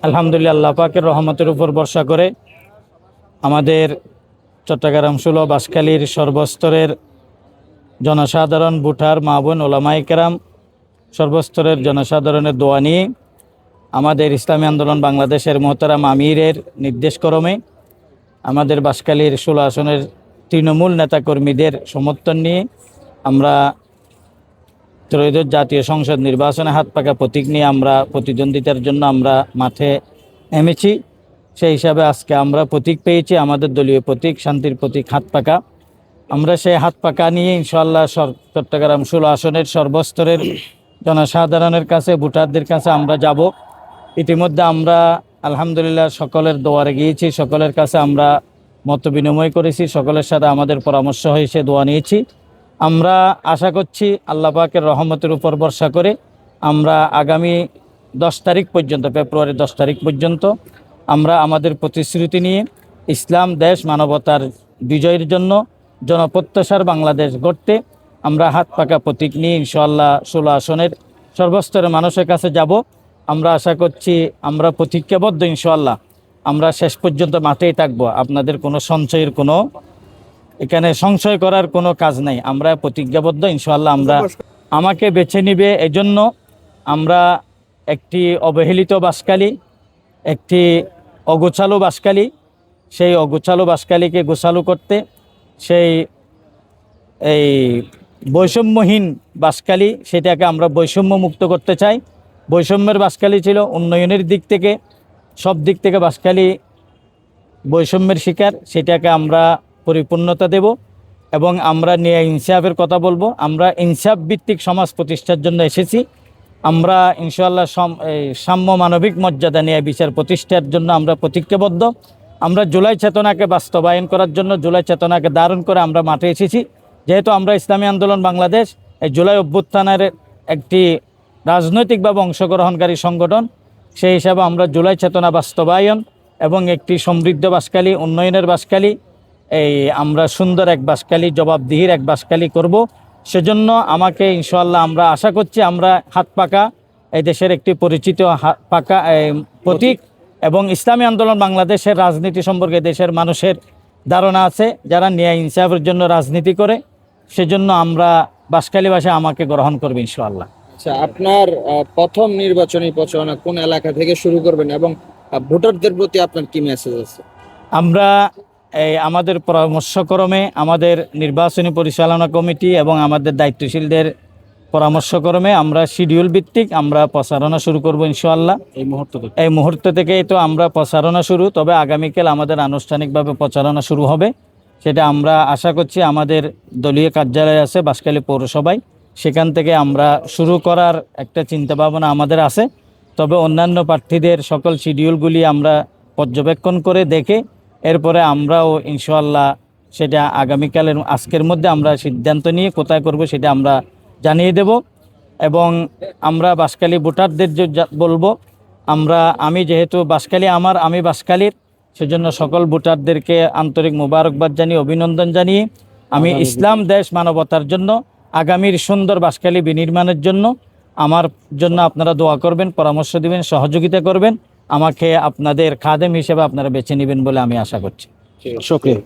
আলহামদুলিল্লাহ, আল্লাহ পাকের রহমতের উপর ভরসা করে আমাদের চট্টগ্রাম ১৬ বাঁশখালীর সর্বস্তরের জনসাধারণ, ভোটার, মা বোন, ওলামায়ে কেরাম, সর্বস্তরের জনসাধারণের দোয়া নিয়ে আমাদের ইসলামী আন্দোলন বাংলাদেশের মোহতারাম আমিরের নির্দেশক্রমে আমাদের বাঁশখালীর ১৬ আসনের তৃণমূল নেতাকর্মীদের সমর্থন নিয়ে আমরা ত্রয়োদশ জাতীয় সংসদ নির্বাচনে হাত পাকা প্রতীক নিয়ে আমরা প্রতিদ্বন্দ্বিতার জন্য আমরা মাঠে নেমেছি। সেই হিসাবে আজকে আমরা প্রতীক পেয়েছি, আমাদের দলীয় প্রতীক, শান্তির প্রতীক হাত পাকা। আমরা সেই হাত পাকা নিয়ে ইনশাআল্লাহ চট্টগ্রাম ১৬ আসনের সর্বস্তরের জনসাধারণের কাছে, ভোটারদের কাছে আমরা যাব। ইতিমধ্যে আমরা আলহামদুলিল্লাহ সকলের দোয়ারে গিয়েছি, সকলের কাছে আমরা মত বিনিময় করেছি, সকলের সাথে আমাদের পরামর্শ হয়েছে, দোয়া নিয়েছি। আমরা আশা করছি আল্লাহ পাকের রহমতের উপর ভরসা করে আমরা আগামী 10 তারিখ পর্যন্ত, ফেব্রুয়ারি 10 তারিখ পর্যন্ত আমরা আমাদের প্রতিশ্রুতি নিয়ে ইসলাম, দেশ, মানবতার বিজয়ের জন্য জনপ্রত্যাশার বাংলাদেশ গড়তে আমরা হাত পাকা প্রতীক নিয়ে ইনশাআল্লাহ ১৬ আসনের সর্বস্তরের মানুষের কাছে যাব। আমরা আশা করছি আমরা প্রতিজ্ঞাবদ্ধ, ইনশাআল্লাহ আমরা শেষ পর্যন্ত মাঠেই থাকবো। আপনাদের কোনো সঞ্চয়ের কোনো এখানে সংশয় করার কোনো কাজ নাই। আমরা প্রতিজ্ঞাবদ্ধ, ইনশাআল্লাহ আমরা আমাকে বেছে নিবে। এজন্য আমরা একটি অবহেলিত বাঁশখালী, একটি অগোছালো বাঁশখালী, সেই অগোছালো বাঁশখালীকে গোছালো করতে, সেই এই বৈষম্যহীন বাঁশখালী, সেটাকে আমরা বৈষম্য মুক্ত করতে চাই। বৈষম্যের বাঁশখালী ছিল, উন্নয়নের দিক থেকে সব দিক থেকে বাঁশখালী বৈষম্যের শিকার, সেটাকে আমরা পরিপূর্ণতা দেব এবং আমরা নিয়ে ইনসাফের কথা বলবো। আমরা ইনসাফ ভিত্তিক সমাজ প্রতিষ্ঠার জন্য এসেছি। আমরা ইনশাআল্লাহ সাম্য, মানবিক মর্যাদা নিয়ে বিচার প্রতিষ্ঠার জন্য আমরা প্রতিজ্ঞাবদ্ধ। আমরা জুলাই চেতনাকে বাস্তবায়ন করার জন্য, জুলাই চেতনাকে ধারণ করে আমরা মাঠে এসেছি। যেহেতু আমরা ইসলামী আন্দোলন বাংলাদেশ এই জুলাই অভ্যুত্থানের একটি রাজনৈতিকভাবে অংশগ্রহণকারী সংগঠন, সেই হিসাবে আমরা জুলাই চেতনা বাস্তবায়ন এবং একটি সমৃদ্ধ বাঁশখালী, উন্নয়নের বাঁশখালী, এই আমরা সুন্দর এক বাঁশখালী, জবাবদিহির এক বাঁশখালী করব। সেজন্য আমাকে ইনশাআল্লাহ আমরা আশা করছি আমরা হাত পাকা এই দেশের একটি পরিচিত হাত পাকা প্রতীক এবং ইসলামী আন্দোলন বাংলাদেশের রাজনীতি সম্পর্কে দেশের মানুষের ধারণা আছে, যারা ন্যায় ইনসাফের জন্য রাজনীতি করে। সেজন্য আমরা বাঁশখালী ভাষায় আমাকে গ্রহণ করবে ইনশাআল্লাহ। আচ্ছা, আপনার প্রথম নির্বাচনী প্রচারণা কোন এলাকা থেকে শুরু করবেন এবং ভোটারদের প্রতি আপনার কি মেসেজ আছে? আমরা আমাদের পরামর্শক্রমে, আমাদের নির্বাচনী পরিচালনা কমিটি এবং আমাদের দায়িত্বশীলদের পরামর্শক্রমে আমরা শিডিউল ভিত্তিক আমরা প্রচারণা শুরু করব ইনশাআল্লাহ। এই মুহূর্ত থেকেই তো আমরা প্রচারণা শুরু, তবে আগামীকাল আমাদের আনুষ্ঠানিকভাবে প্রচারণা শুরু হবে। সেটা আমরা আশা করছি আমাদের দলীয় কার্যালয় আছে বাঁশখালী পৌরসভায়, সেখান থেকে আমরা শুরু করার একটা চিন্তাভাবনা আমাদের আছে। তবে অন্যান্য প্রার্থীদের সকল শিডিউলগুলি আমরা পর্যবেক্ষণ করে দেখে এরপরে আমরাও ইনশাআল্লাহ সেটা আগামীকালের, আজকের মধ্যে আমরা সিদ্ধান্ত নিয়ে কোথায় করব সেটা আমরা জানিয়ে দেব। এবং আমরা বাঁশখালী ভোটারদের বলবো, আমি যেহেতু বাঁশখালী আমি বাঁশখালীর, সেজন্য সকল ভোটারদেরকে আন্তরিক মোবারকবাদ জানিয়ে, অভিনন্দন জানিয়ে আমি ইসলাম, দেশ, মানবতার জন্য আগামীর সুন্দর বাঁশখালী বিনির্মাণের জন্য আমার জন্য আপনারা দোয়া করবেন, পরামর্শ দিবেন, সহযোগিতা করবেন। আমাকে আপনাদের খাদেম হিসেবে আপনারা বেছে নেবেন বলে আমি আশা করছি। শুকরিয়া।